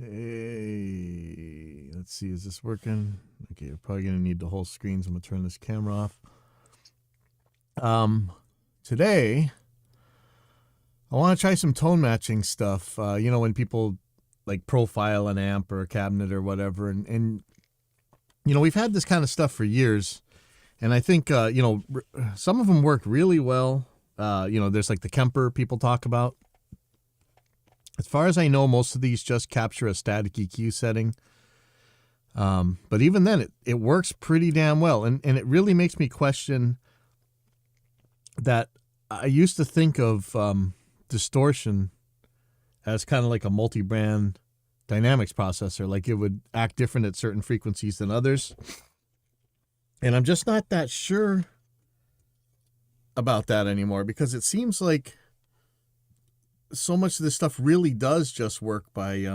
Hey, let's see, is this working? Okay, you're probably gonna need the whole screen, so I'm gonna turn this camera off. Today I want to try some tone matching stuff. When people like profile an amp or a cabinet or whatever, and we've had this kind of stuff for years, and I think some of them work really well. There's like the Kemper people talk about. As far as I know, most of these just capture a static EQ setting. But even then, it works pretty damn well. And it really makes me question that I used to think of distortion as kind of like a multi-brand dynamics processor. Like it would act different at certain frequencies than others. And I'm just not that sure about that anymore, because it seems like so much of this stuff really does just work by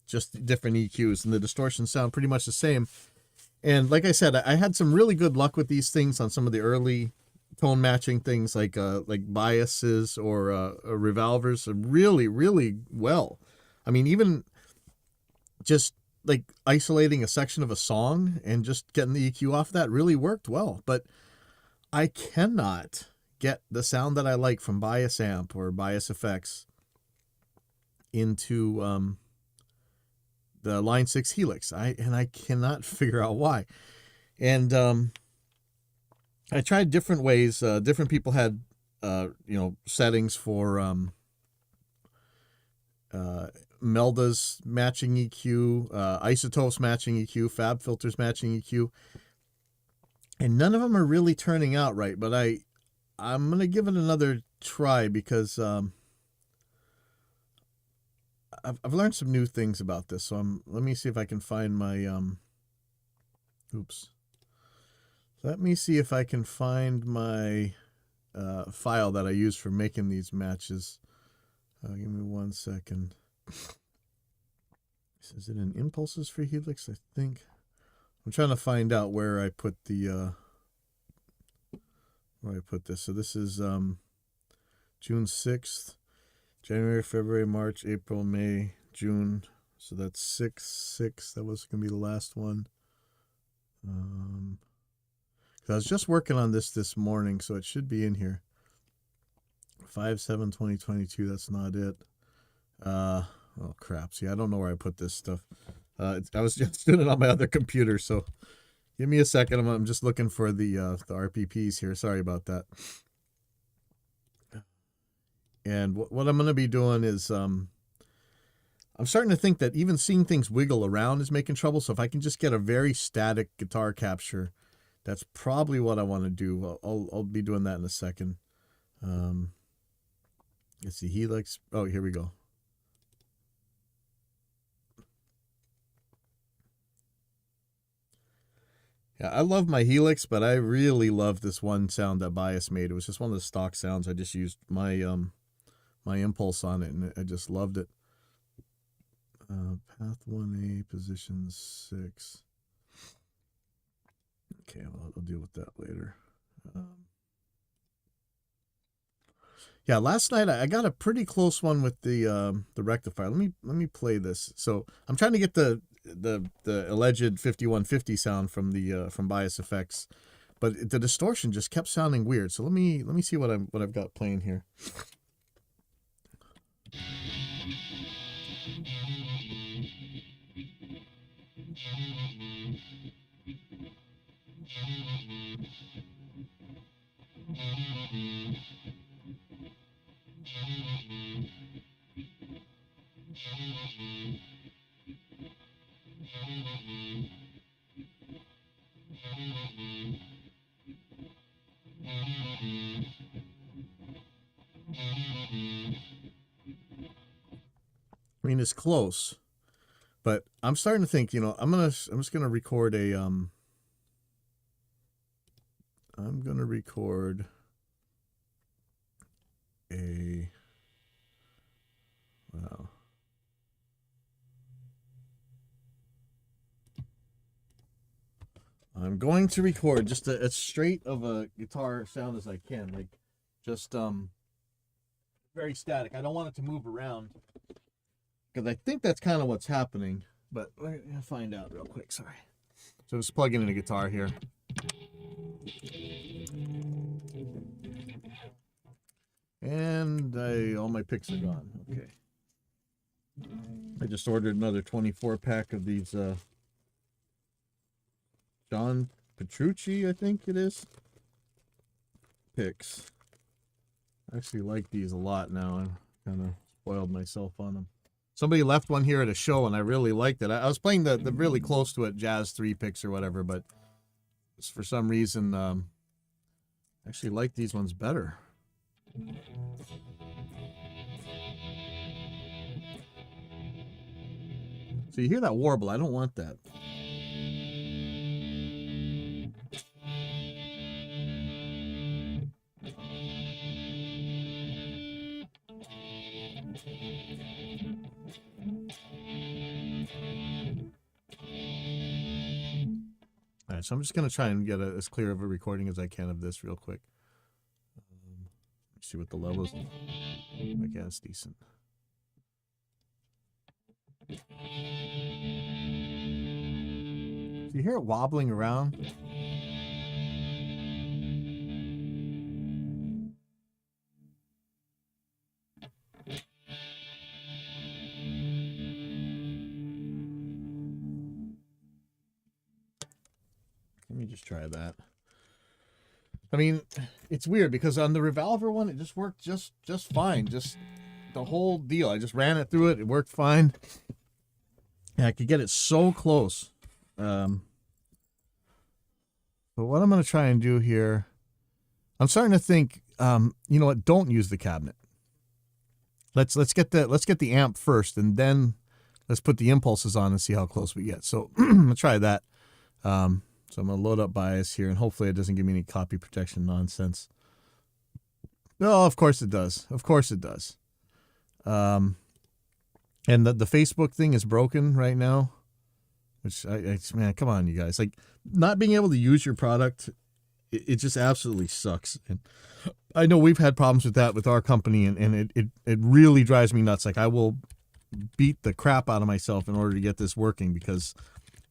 just different EQs, and the distortions sound pretty much the same. And like I said, I had some really good luck with these things on some of the early tone matching things, like biases or revolvers, really, really well. I mean, even just like isolating a section of a song and just getting the EQ off that really worked well. But I cannot get the sound that I like from Bias Amp or Bias Effects into the Line 6 Helix. I cannot figure out why. And I tried different ways. Different people had settings for Melda's matching EQ, Isotopes matching EQ, Fab Filters matching EQ, and none of them are really turning out right. But I'm gonna give it another try, because I've learned some new things about this. So let me see if I can find my Let me see if I can find my file that I use for making these matches. Give me 1 second. Is it in Impulses for Helix? I think. I'm trying to find out where I put the this. So this is June 6th, January, February, March, April, May, June. So that's 6/6. That was going to be the last one. I was just working on this morning, so it should be in here. 5/7/2022. That's not it. Oh crap! See, I don't know where I put this stuff. I was just doing it on my other computer, so give me a second. I'm just looking for the RPPs here. Sorry about that. And what I'm going to be doing is I'm starting to think that even seeing things wiggle around is making trouble. So if I can just get a very static guitar capture, that's probably what I want to do. I'll be doing that in a second. Let's see, Helix. Oh, here we go. Yeah, I love my Helix, but I really love this one sound that Bias made. It was just one of the stock sounds. I just used my my Impulse on it, and I just loved it. Path 1A, position 6. Okay, well, I'll deal with that later. Yeah, last night I got a pretty close one with the rectifier. Let me play this. So I'm trying to get the alleged 5150 sound from the from Bias Effects, but the distortion just kept sounding weird. So let me see what I've got playing here. I mean, it's close, but I'm starting to think, I'm just gonna record I'm gonna record a wow. I'm going to record just as straight of a guitar sound as I can, like just very static. I don't want it to move around, because I think that's kind of what's happening. But we're gonna find out real quick. Sorry. So just plugging in a guitar here. And all my picks are gone. Okay. I just ordered another 24-pack of these John Petrucci, I think it is, picks. I actually like these a lot now. I kind of spoiled myself on them. Somebody left one here at a show, and I really liked it. I was playing the really close to it, Jazz 3 picks or whatever, but for some reason, I actually like these ones better. So you hear that warble? I don't want that. All right, so I'm just going to try and get as clear of a recording as I can of this real quick. See what the levels. I guess it's decent. So you hear it wobbling around? Let me just try that. I mean, it's weird because on the Revolver one, it just worked just fine. Just the whole deal. I just ran it through it. It worked fine. Yeah, I could get it so close. But what I'm going to try and do here, I'm starting to think, you know what? Don't use the cabinet. Let's get the amp first, and then let's put the impulses on and see how close we get. So I'm going to try that. So I'm going to load up bias here, and hopefully it doesn't give me any copy protection nonsense. No, of course it does. Of course it does. And the Facebook thing is broken right now, which man, come on, you guys. Like, not being able to use your product, it just absolutely sucks. And I know we've had problems with that with our company, and it really drives me nuts. Like, I will beat the crap out of myself in order to get this working, because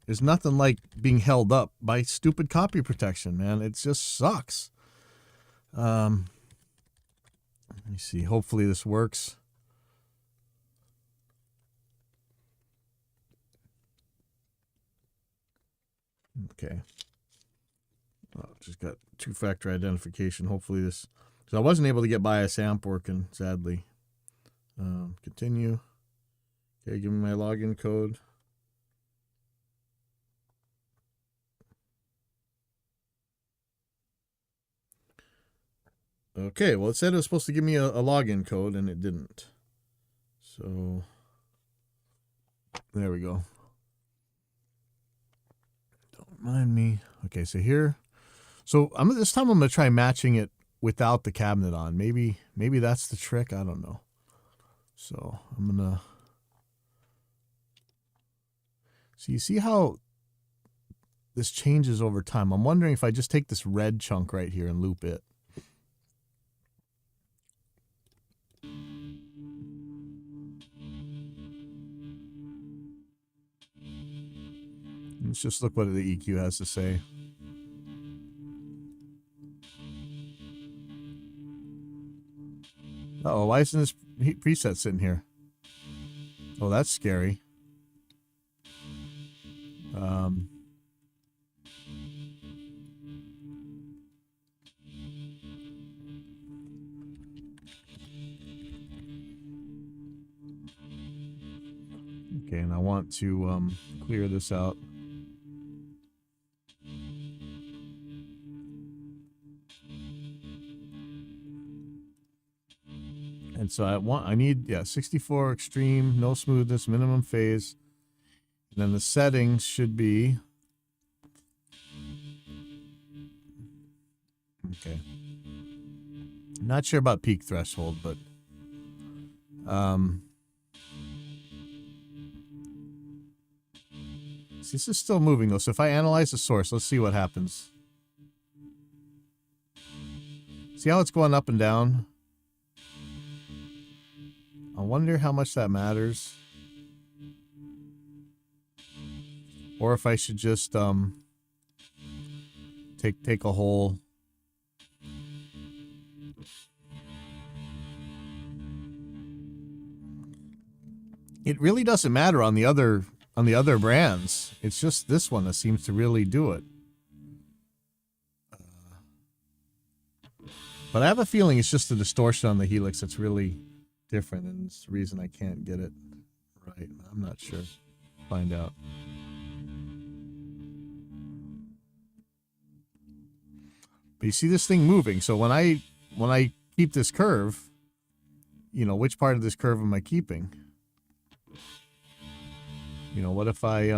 there's nothing like being held up by stupid copy protection, man. It just sucks. Let me see. Hopefully this works. Okay. Oh, just got two-factor identification. Hopefully this... So I wasn't able to get bias amp working, sadly. Continue. Okay, give me my login code. Okay, well, it said it was supposed to give me a login code, and it didn't. So, there we go. Don't mind me. Okay, so here. So, this time I'm going to try matching it without the cabinet on. Maybe that's the trick. I don't know. So, I'm going to... So, you see how this changes over time? I'm wondering if I just take this red chunk right here and loop it. Let's just look what the EQ has to say. Uh-oh, why isn't this preset sitting here? Oh, that's scary. Okay, and I want to clear this out. And so I need 64 extreme, no smoothness, minimum phase. And then the settings should be... Okay. Not sure about peak threshold, but... See, this is still moving, though. So if I analyze the source, let's see what happens. See how it's going up and down? I wonder how much that matters. or if I should just take a whole. It really doesn't matter on the other brands. It's just this one that seems to really do it. But I have a feeling it's just the distortion on the Helix that's really different, and it's the reason I can't get it right. I'm not sure. Find out. But you see this thing moving, so when I keep this curve, you know, which part of this curve am I keeping? You know, what if I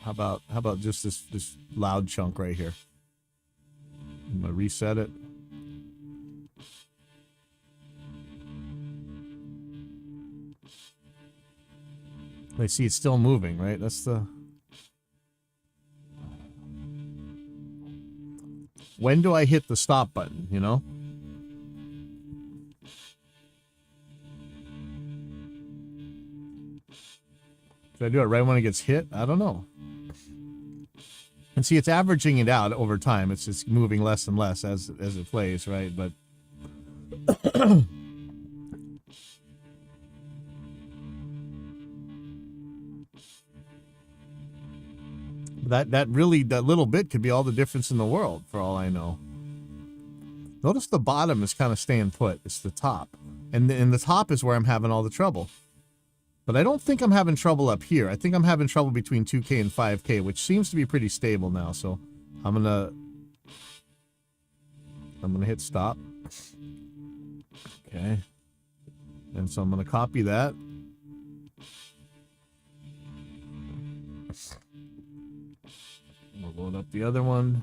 how about just this loud chunk right here? I'm gonna reset it. I see it's still moving, right? That's the. When do I hit the stop button, you know? Should I do it right when it gets hit? I don't know. And see, it's averaging it out over time. It's just moving less and less as it plays, right? But that little bit could be all the difference in the world for all I know. Notice the bottom is kind of staying put. It's the top. And the top is where I'm having all the trouble. But I don't think I'm having trouble up here. I think I'm having trouble between 2K and 5K, which seems to be pretty stable now. So I'm gonna hit stop. Okay. And so I'm gonna copy that. We'll load up the other one.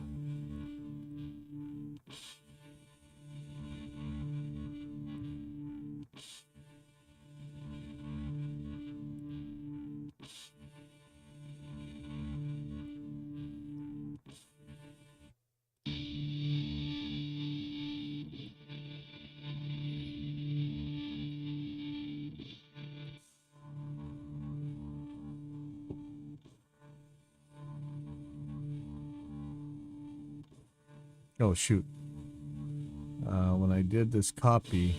Oh, shoot. When I did this copy...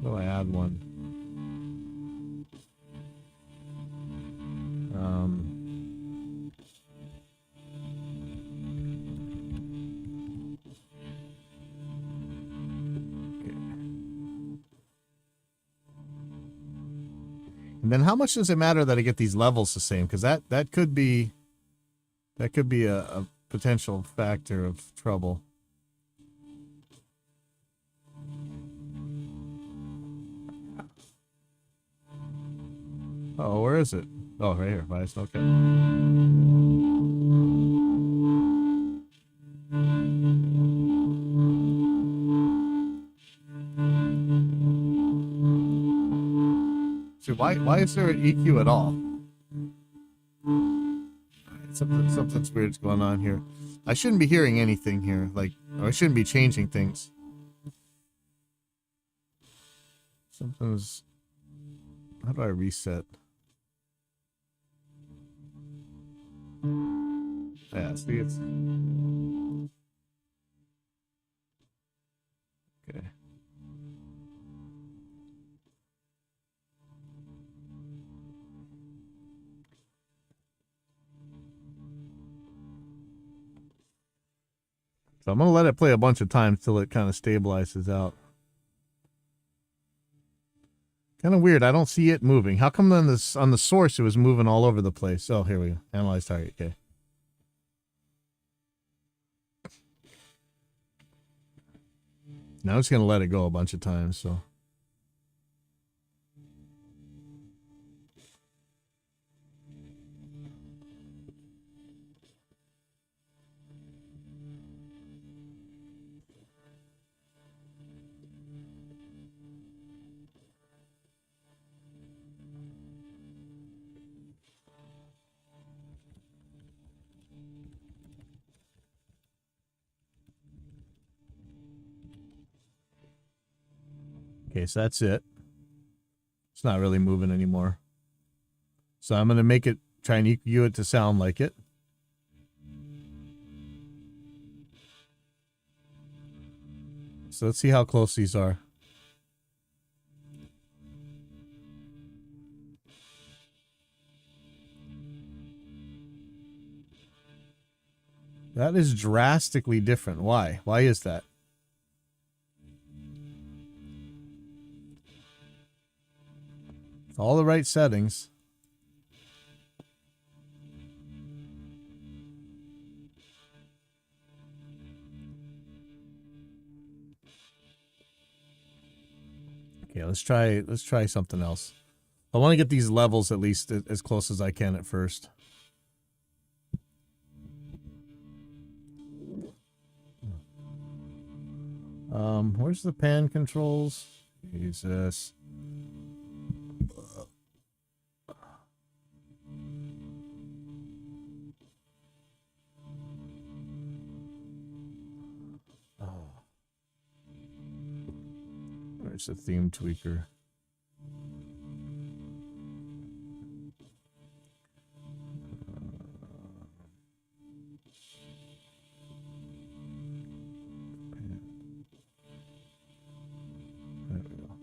How do I add one? And then how much does it matter that I get these levels the same? Because that could be a potential factor of trouble. Oh, where is it? Oh, right here. Vice. Okay. So why is there an EQ at all? Something's weird's going on here. I shouldn't be hearing anything here, like, or I shouldn't be changing things. Something's. How do I reset? Yeah, see, it's. Okay. So I'm going to let it play a bunch of times till it kind of stabilizes out. Kind of weird. I don't see it moving. How come on the source it was moving all over the place? Oh, here we go. Analyze target. Okay. Now I'm just going to let it go a bunch of times, so. Okay, so that's it. It's not really moving anymore. So I'm going to make it, try and EQ it to sound like it. So let's see how close these are. That is drastically different. Why? Why is that? All the right settings. Okay, let's try something else. I want to get these levels at least as close as I can at first. Where's the pan controls? Jesus. Where's the theme tweaker? There we go.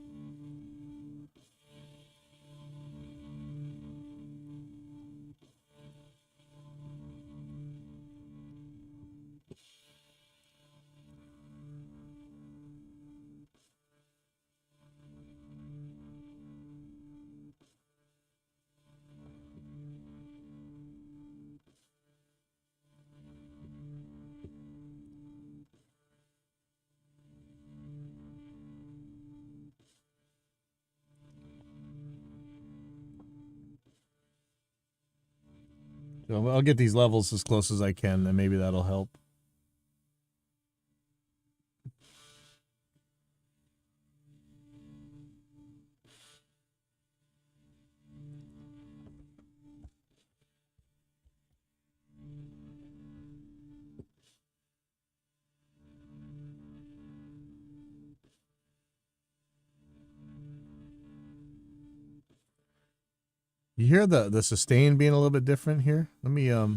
So I'll get these levels as close as I can, and maybe that'll help. You hear the sustain being a little bit different here? Let me I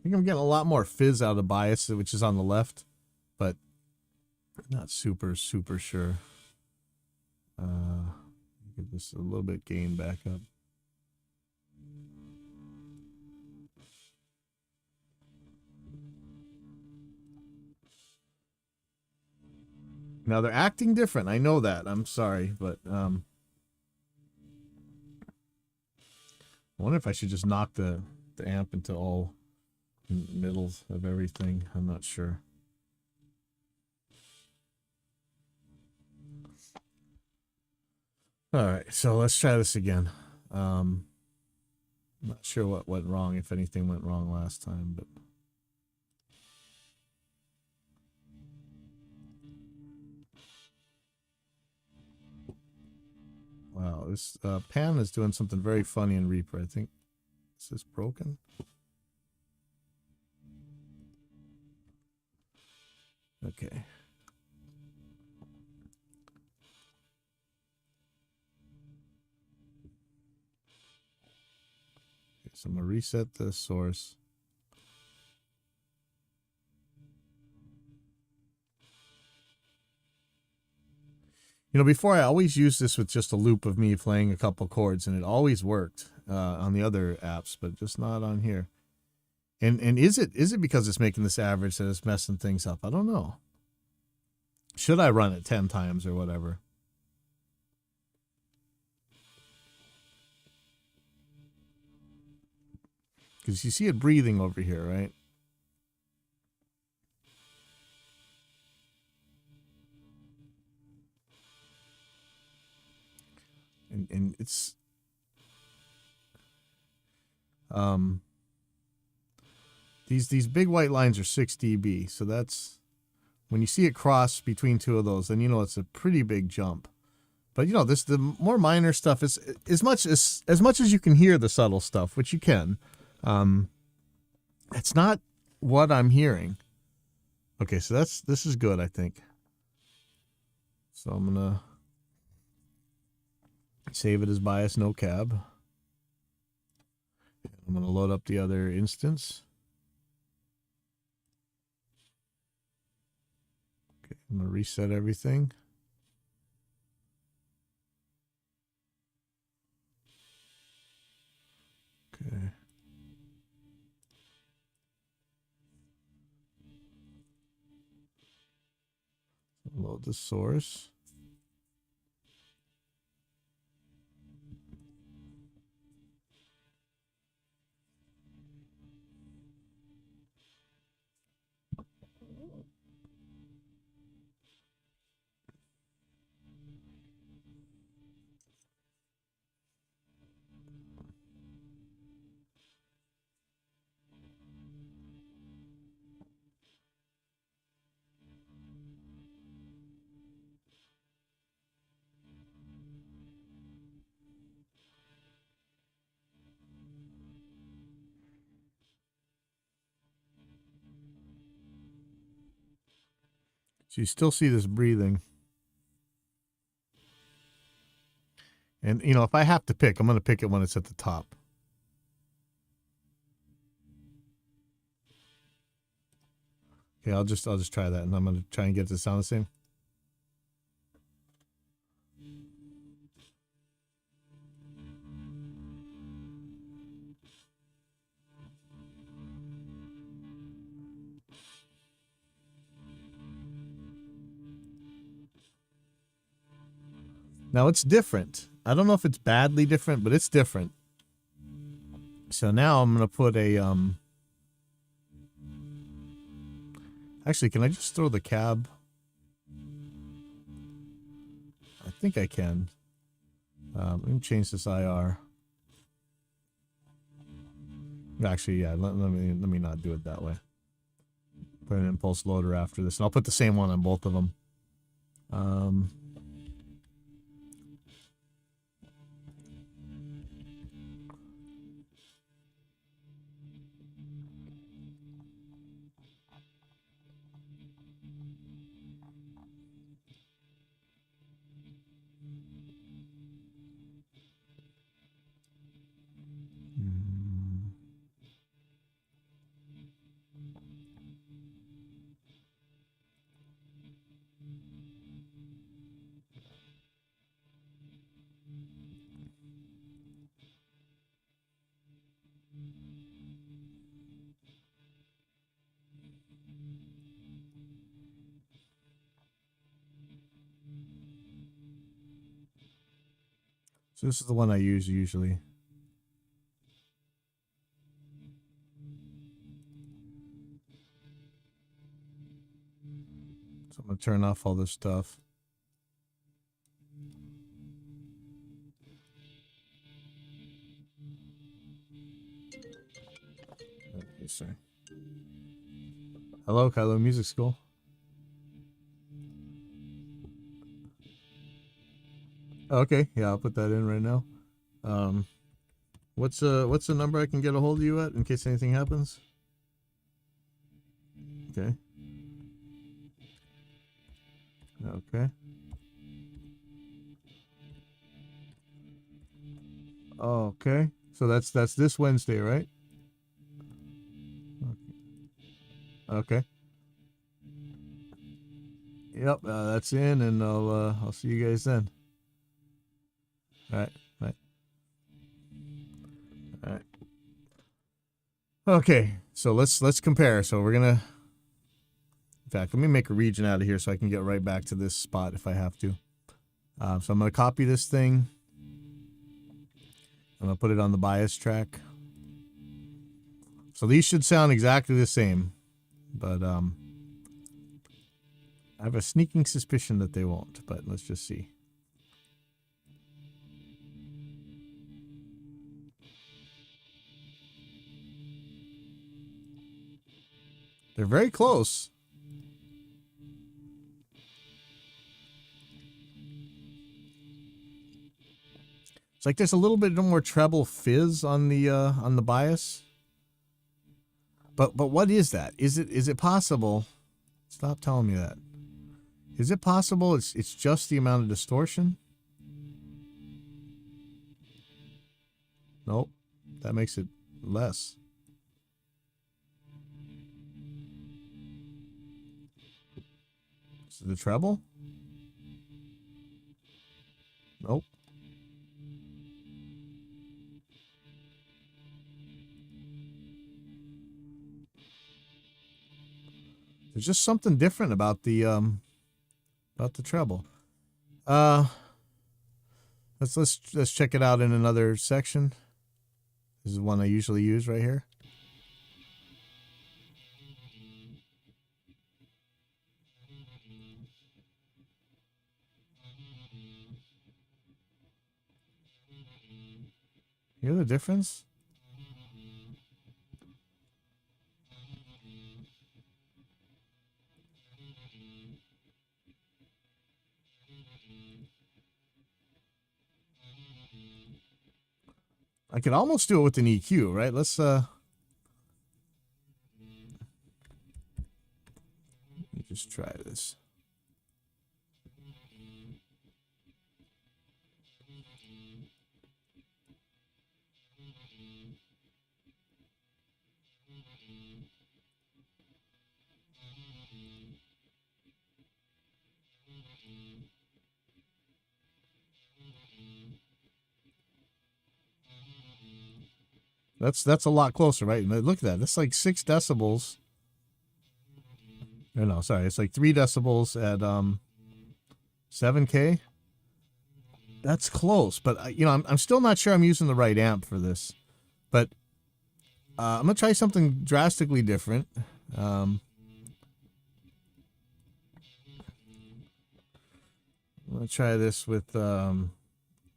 think I'm getting a lot more fizz out of the bias, which is on the left, but not super sure. Give this a little bit gain back up. Now they're acting different. I know that. I'm sorry, but I wonder if I should just knock the amp into all middles of everything. I'm not sure. All right, so let's try this again. I'm not sure what went wrong, if anything went wrong last time, but wow, this pan is doing something very funny in Reaper. I think this is broken. Okay. So I'm going to reset the source. You know, before I always used this with just a loop of me playing a couple chords, and it always worked on the other apps, but just not on here. And is it because it's making this average that it's messing things up? I don't know. Should I run it 10 times or whatever? Because you see it breathing over here, right? And it's these big white lines are 6 dB, so that's When you see it cross between two of those, then you know it's a pretty big jump. But you know, the more minor stuff is as much as you can hear the subtle stuff, which you can. It's not what I'm hearing. Okay, so this is good, I think. So I'm gonna save it as bias no cab. I'm gonna load up the other instance. Okay, I'm gonna reset everything. Okay. Load the source. So you still see this breathing. And, you know, if I have to pick, I'm going to pick it when it's at the top. Okay, I'll just try that, and I'm going to try and get it to sound the same. Now it's different. I don't know if it's badly different, but it's different. So now I'm going to put a actually, can I just throw the cab? I think I can. Let me change this IR. Actually, yeah, let me not do it that way. Put an impulse loader after this, and I'll put the same one on both of them. So this is the one I use usually. So I'm going to turn off all this stuff. Okay, sir. Hello, Kylo Music School. Okay, yeah, I'll put that in right now. What's the number I can get a hold of you at in case anything happens? Okay. Okay. Oh, okay. So that's this Wednesday, right? Okay. Yep, that's in, and I'll see you guys then. All right. Bye. All right. Okay. So let's compare. So we're gonna. In fact, let me make a region out of here so I can get right back to this spot if I have to. So I'm gonna copy this thing. I'm gonna put it on the bias track. So these should sound exactly the same, but I have a sneaking suspicion that they won't. But let's just see. They're very close. It's like there's a little bit more treble fizz on the bias. But what is that? Is it possible? Stop telling me that. Is it possible it's just the amount of distortion? Nope. That makes it less. Is it the treble? Nope. There's just something different about the treble. Let's check it out in another section. This is one I usually use right here. Hear the difference? I could almost do it with an EQ, right? Let's let me just try this. That's a lot closer, right? Look at that. That's like 6 decibels. No, sorry. It's like 3 decibels at 7K. That's close, but I'm still not sure I'm using the right amp for this. But I'm gonna try something drastically different. I'm gonna try this with the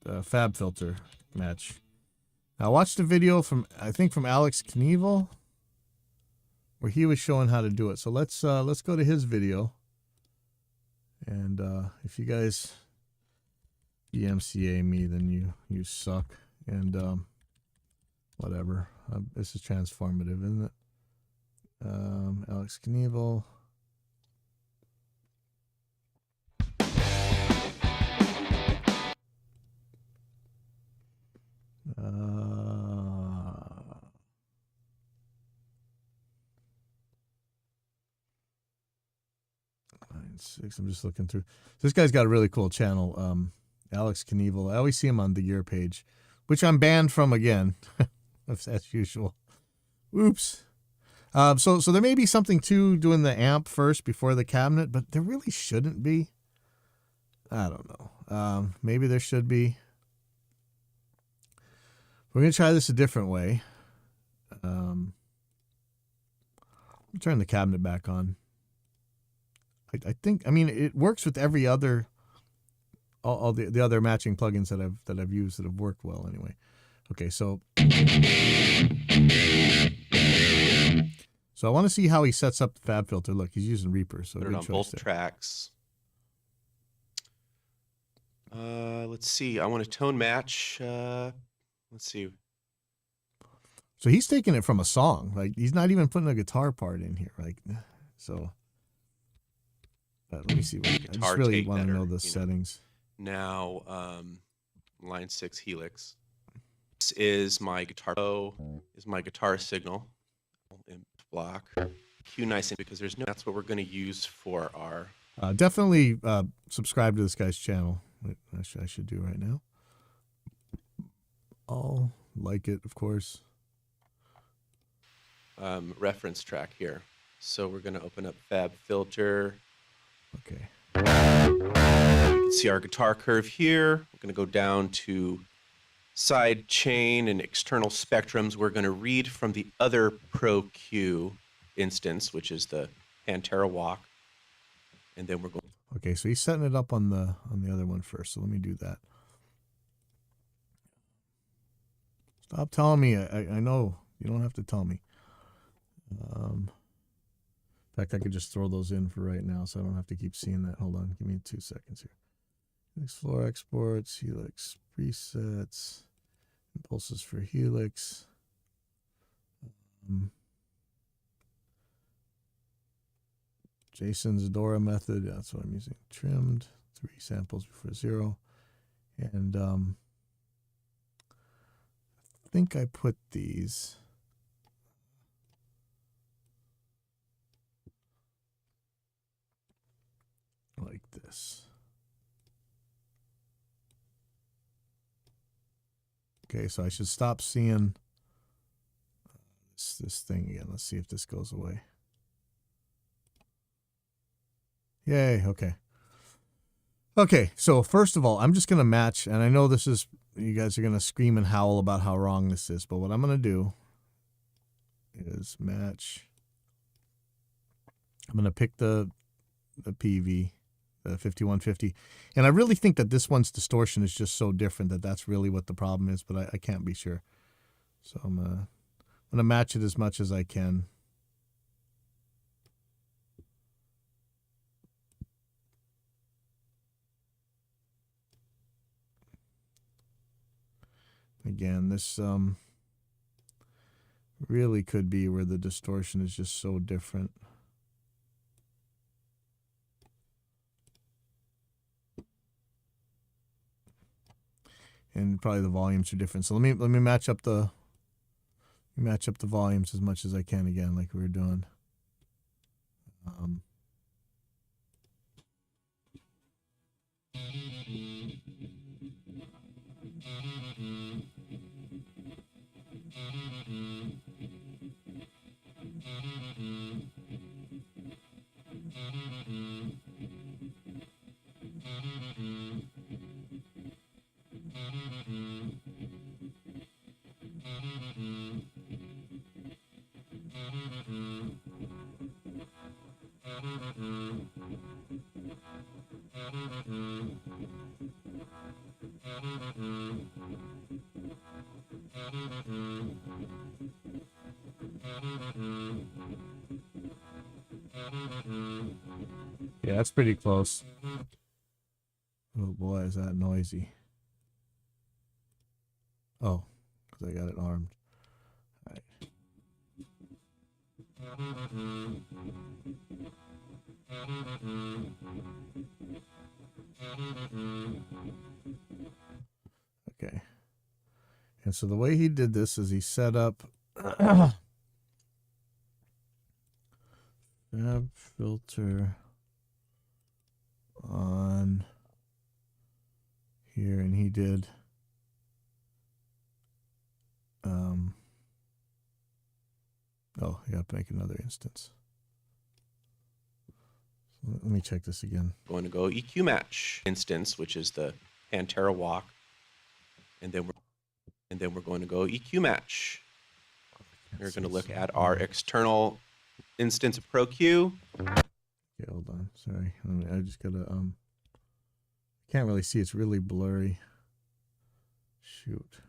FabFilter match. Now, I watched a video from Alex Knievel, where he was showing how to do it. So let's go to his video. And if you guys DMCA me, then you suck. And whatever. This is transformative, isn't it? Alex Knievel. I'm just looking through. This guy's got a really cool channel, Alex Knievel. I always see him on the Gear page, which I'm banned from again, as usual. Oops. So there may be something to doing the amp first before the cabinet, but there really shouldn't be. I don't know. Maybe there should be. We're going to try this a different way. Turn the cabinet back on. I think, it works with every other, all the other matching plugins that I've used that have worked well anyway. Okay, so I want to see how he sets up the FabFilter. Look, he's using Reaper, so put it on both tracks. Let's see. I want to tone match. Let's see. So he's taking it from a song. Like, he's not even putting a guitar part in here. Like, so. Let me see. I just really want to know the settings. Now, line 6 Helix. This is my guitar. Is my guitar signal in block. Cue nice in because there's no. That's what we're going to use for our. Definitely subscribe to this guy's channel. I should do right now. I'll like it, of course. Reference track here. So we're going to open up FabFilter. Okay. You can see our guitar curve here. We're going to go down to side chain and external spectrums. We're going to read from the other Pro Q instance, which is the Pantera Walk, and then we're going. Okay, so he's setting it up on the other one first. So let me do that. Stop telling me. I know you don't have to tell me. In fact, I could just throw those in for right now, so I don't have to keep seeing that. Hold on, give me 2 seconds here. Helix floor exports, Helix presets, impulses for Helix. JSON Zadora method, that's what I'm using. Trimmed, 3 samples before 0. And I think I put these like this. Okay, so I should stop seeing this thing again. Let's see if this goes away. Yay, okay. Okay, so first of all, I'm just going to match, and I know this is, you guys are going to scream and howl about how wrong this is, but what I'm going to do is match. I'm going to pick the PV, the 5150, and I really think that this one's distortion is just so different that that's really what the problem is, but I can't be sure. So I'm going to match it as much as I can. Again, this really could be where the distortion is just so different. And probably the volumes are different. So let me match up the volumes as much as I can again, like we were doing. Yeah, that's pretty close. Oh boy, is that noisy. Oh, because I got it armed. All right. Okay. And so the way he did this is he set up fab filter on here, and he did oh, you have to make another instance. So let me check this again. Going to go EQ match instance, which is the Pantera walk, and then we're going to go EQ match. We're going to look at our external instance of ProQ. Okay, hold on. Sorry, I just gotta can't really see. It's really blurry. Shoot.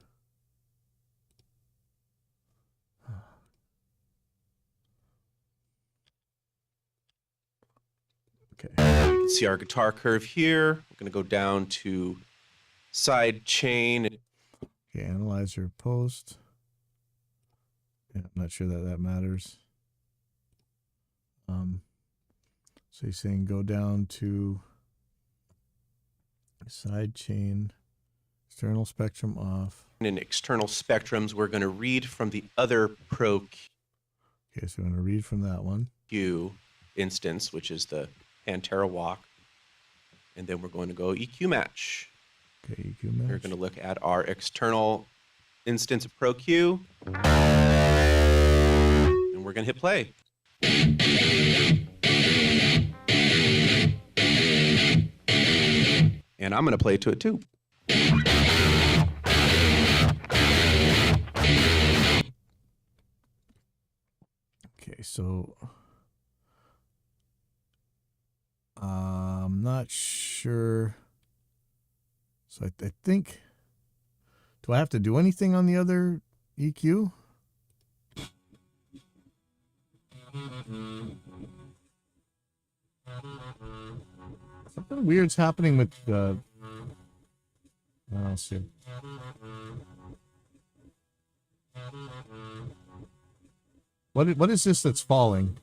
Okay. You can see our guitar curve here. We're going to go down to side chain. Okay, analyze your post. Yeah, I'm not sure that matters. So he's saying go down to side chain, external spectrum off. In external spectrums, we're going to read from the other ProQ Okay, so I'm going to read from that one. instance, which is the Pantera walk, and then we're going to go EQ match. Okay, EQ match. We're going to look at our external instance of ProQ, and we're going to hit play. And I'm going to play to it too. Okay, so I'm not sure. So I think, do I have to do anything on the other EQ? Something weird's happening with the I'll see. What is this that's falling?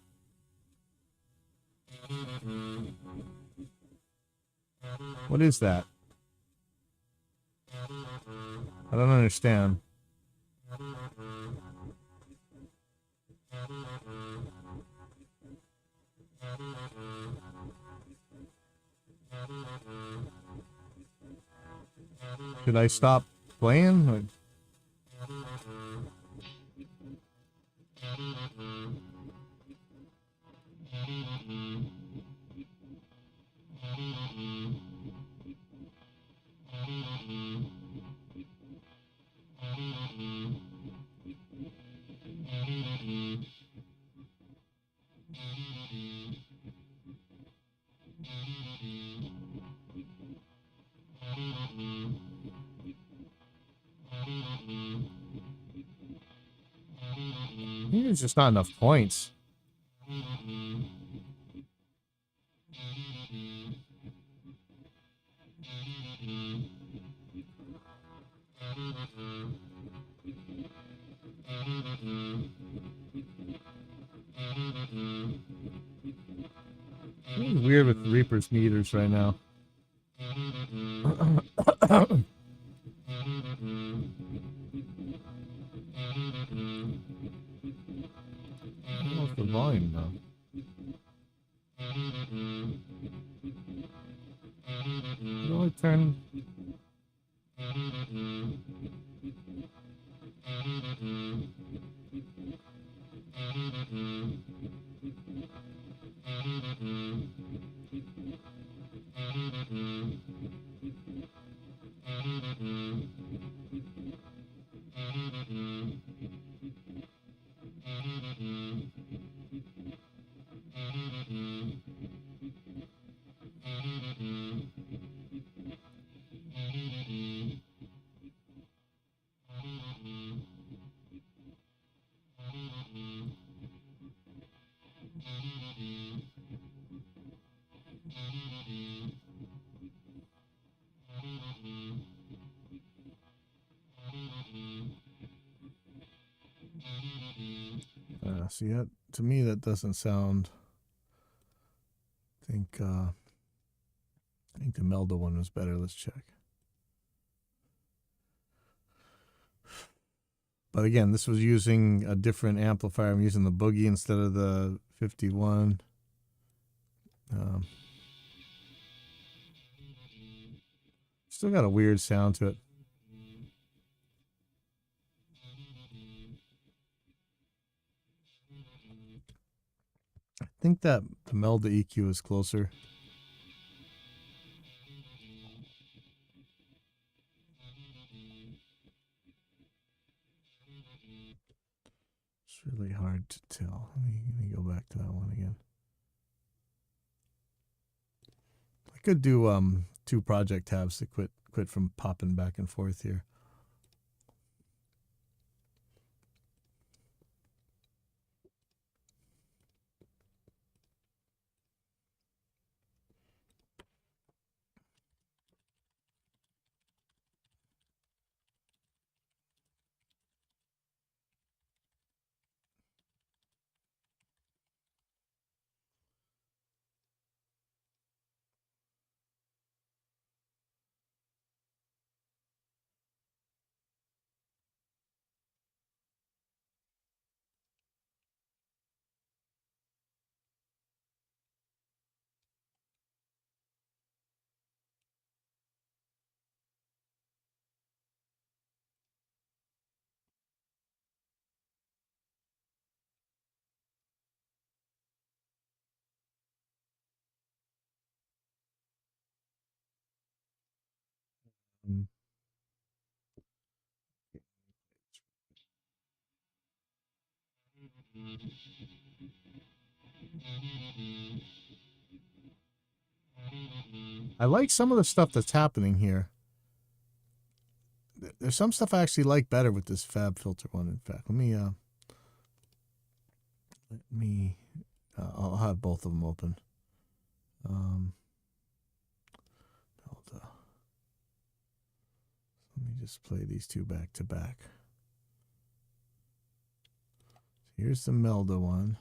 What is that? I don't understand. Should I stop playing? Or... Maybe there's just not enough points. It's weird with Reaper's meters right now. What's the volume though? How do I turn? See that to me that doesn't sound. I think the Melda one was better. Let's check. But again, this was using a different amplifier. I'm using the Boogie instead of the 51. Still got a weird sound to it. I think that the Melda EQ is closer. It's really hard to tell. Let me go back to that one again. I could do 2 project tabs to quit from popping back and forth here. I like some of the stuff that's happening here. There's some stuff I actually like better with this Fab Filter one. In fact, I'll have both of them open. Let me just play these two back to back. Here's the Melda one.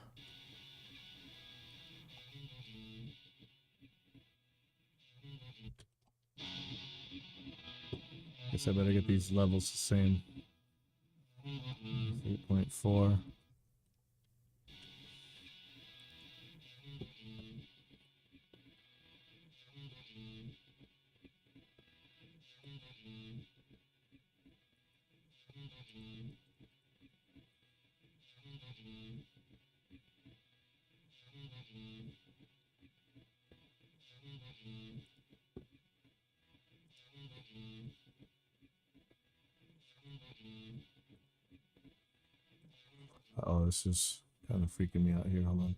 Guess I better get these levels the same. 8.4. Oh, this is kind of freaking me out here. Hold on.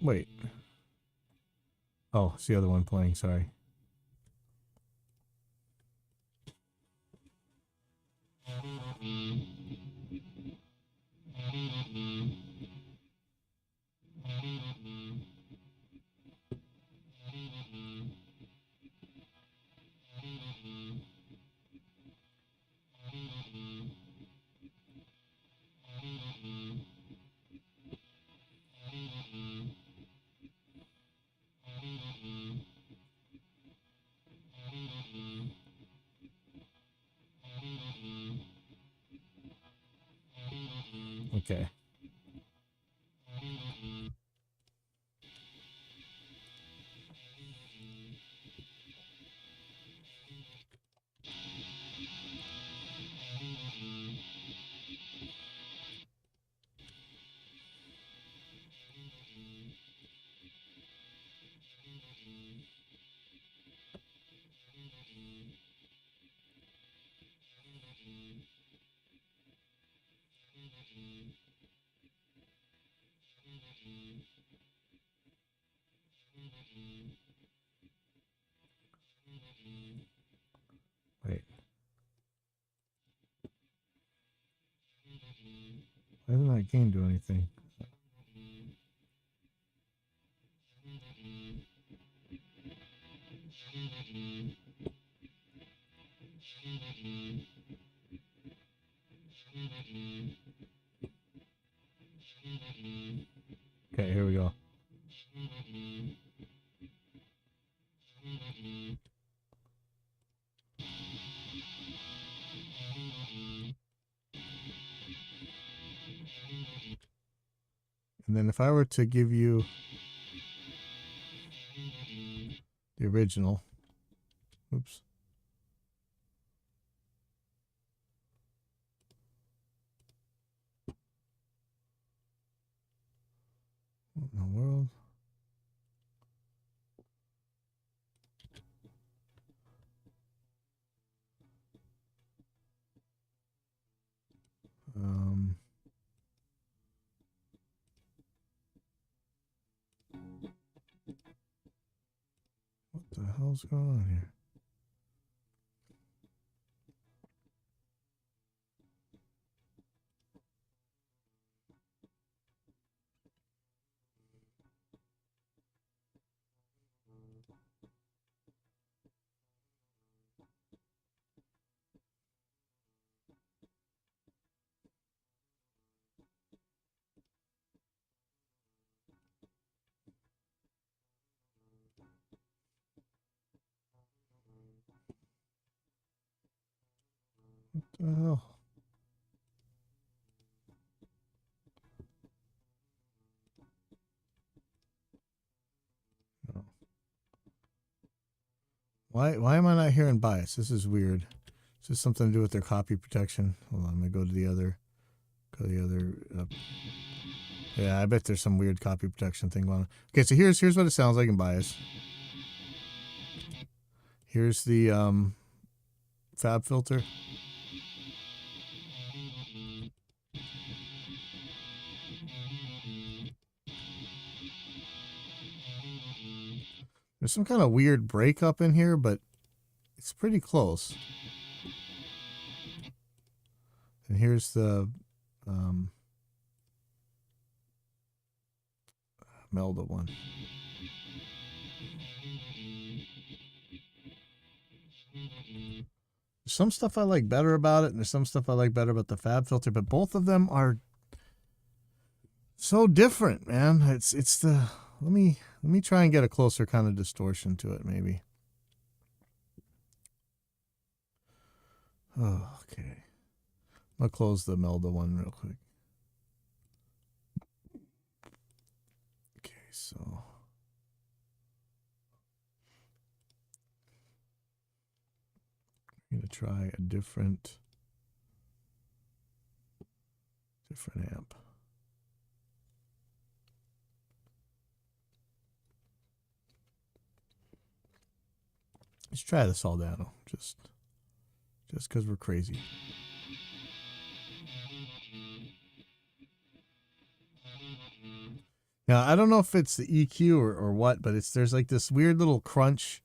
Wait. Oh, it's the other one playing. Sorry. Okay. Wait. Why doesn't that game do anything? Okay, here we go. And then if I were to give you the original, oops. What in the world? What the hell's going on here? What the hell? No. Why am I not hearing bias? This is weird. Is this something to do with their copy protection? Hold on, I'm gonna go to the other. Yeah, I bet there's some weird copy protection thing going on. Okay, so here's what it sounds like in bias. Here's the fab filter. There's some kind of weird breakup in here, but it's pretty close. And here's the Melda one. There's some stuff I like better about it, and there's some stuff I like better about the Fab Filter, but both of them are so different, man. It's the let me try and get a closer kind of distortion to it, maybe. Oh, okay. I'll close the Melda one real quick. Okay, so I'm gonna try a different amp. Let's try the Soldano, just because we're crazy. Now, I don't know if it's the EQ or what, but there's like this weird little crunch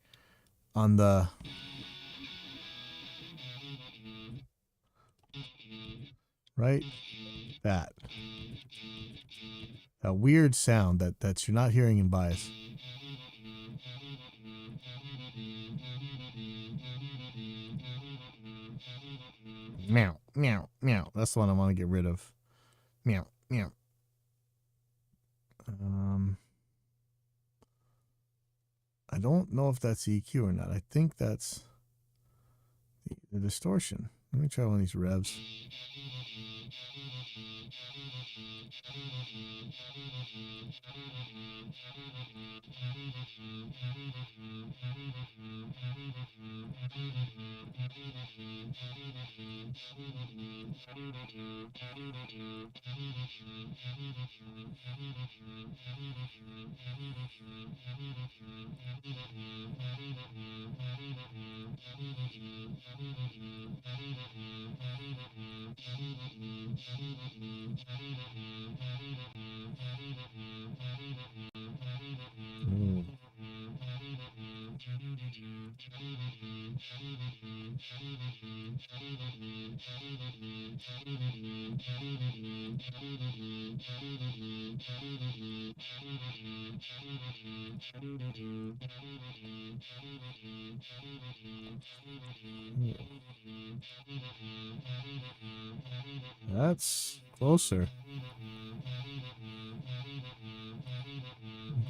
on the right, that weird sound that you're not hearing in bias. Meow, meow, meow. That's the one I want to get rid of. Meow, meow. I don't know if that's EQ or not. I think that's the distortion. Let me try one of these revs. That's closer.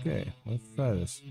Okay, let's try this.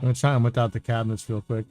I'm gonna try them without the cabinets real quick.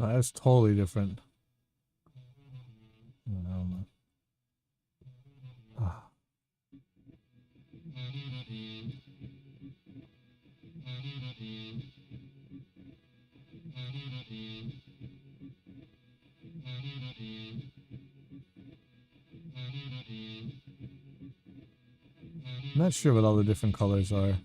Oh, that's totally different. I don't know. Ah. I'm not sure what all the different colors are.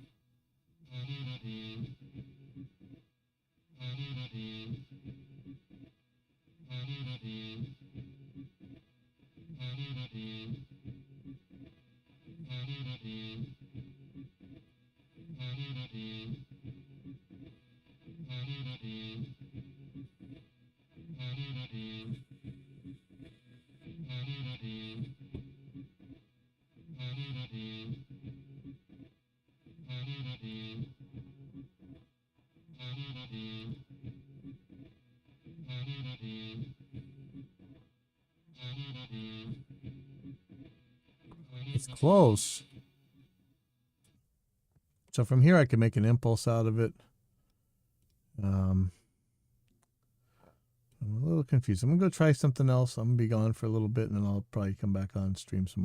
It's close. So from here, I can make an impulse out of it. I'm a little confused. I'm going to go try something else. I'm going to be gone for a little bit, and then I'll probably come back on stream some more.